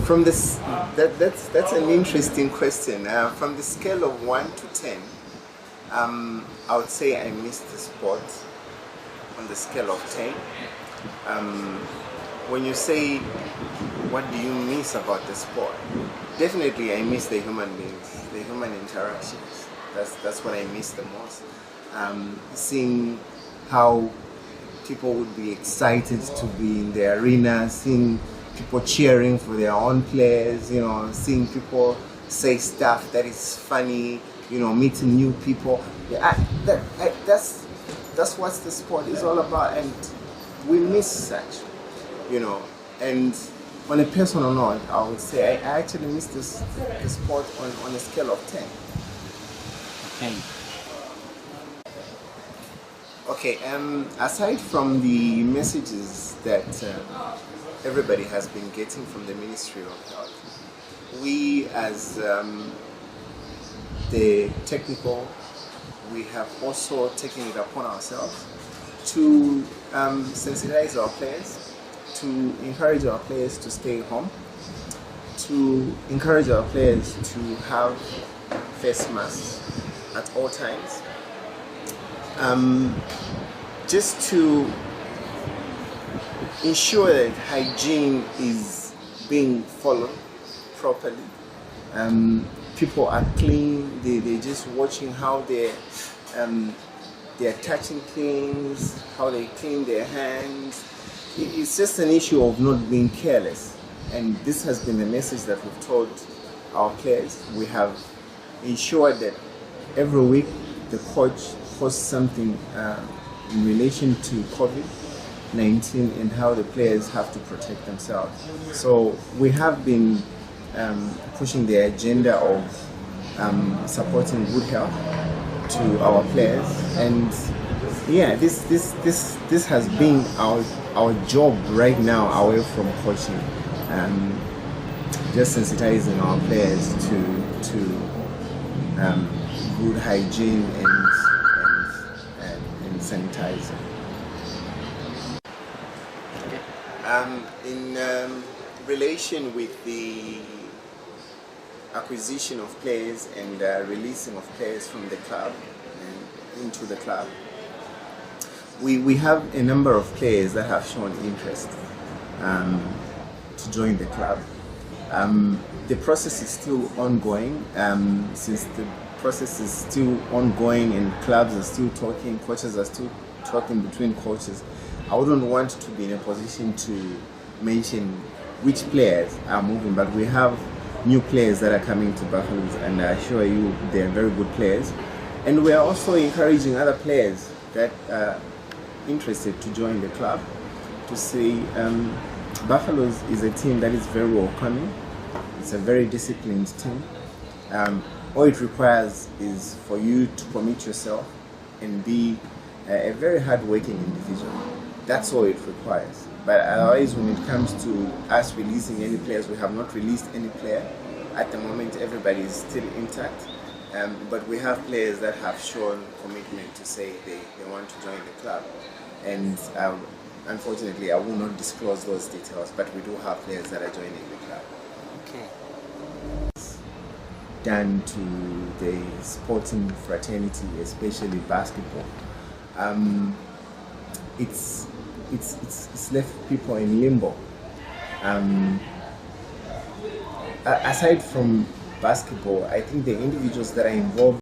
From this, that's an interesting question. From the scale of 1 to 10, I would say I miss the sport on the scale of 10. When you say, what do you miss about the sport? Definitely, I miss the human beings, the human interactions. That's what I miss the most. Seeing how people would be excited to be in the arena, seeing people cheering for their own players, seeing people say stuff that is funny, meeting new people. Yeah, that's what the sport is all about, and we miss such, And on a personal note, I would say I actually miss the sport on a scale of 10. Okay, aside from the messages that everybody has been getting from the Ministry of Health, we as the technical, we have also taken it upon ourselves to sensitize our players, to encourage our players to stay home, to encourage our players to have face masks at all times, just to ensure that hygiene is being followed properly. People are clean, they're just watching how they're touching things, how they clean their hands. It's just an issue of not being careless, and this has been the message that we've told our players. We have ensured that every week the coach posts something in relation to COVID-19 and how the players have to protect themselves. So we have been pushing the agenda of supporting good health to our players, and yeah, this has been our job right now away from coaching, just sensitizing our players to good hygiene and sanitizing. In relation with the acquisition of players and releasing of players from the club and into the club, we have a number of players that have shown interest to join the club. The process is still ongoing. Since the process is still ongoing and clubs are still talking, coaches are still talking between coaches, I wouldn't want to be in a position to mention which players are moving, but we have new players that are coming to Buffaloes, and I assure you they're very good players. And we are also encouraging other players that are interested to join the club to see Buffaloes is a team that is very welcoming. It's a very disciplined team. All it requires is for you to commit yourself and be a very hard-working individual. That's all it requires. But otherwise, when it comes to us releasing any players, we have not released any player. At the moment, everybody is still intact. But we have players that have shown commitment to say they want to join the club. And unfortunately, I will not disclose those details, but we do have players that are joining the club. Okay. Done to the sporting fraternity, especially basketball. It's left people in limbo. Aside from basketball, I think the individuals that are involved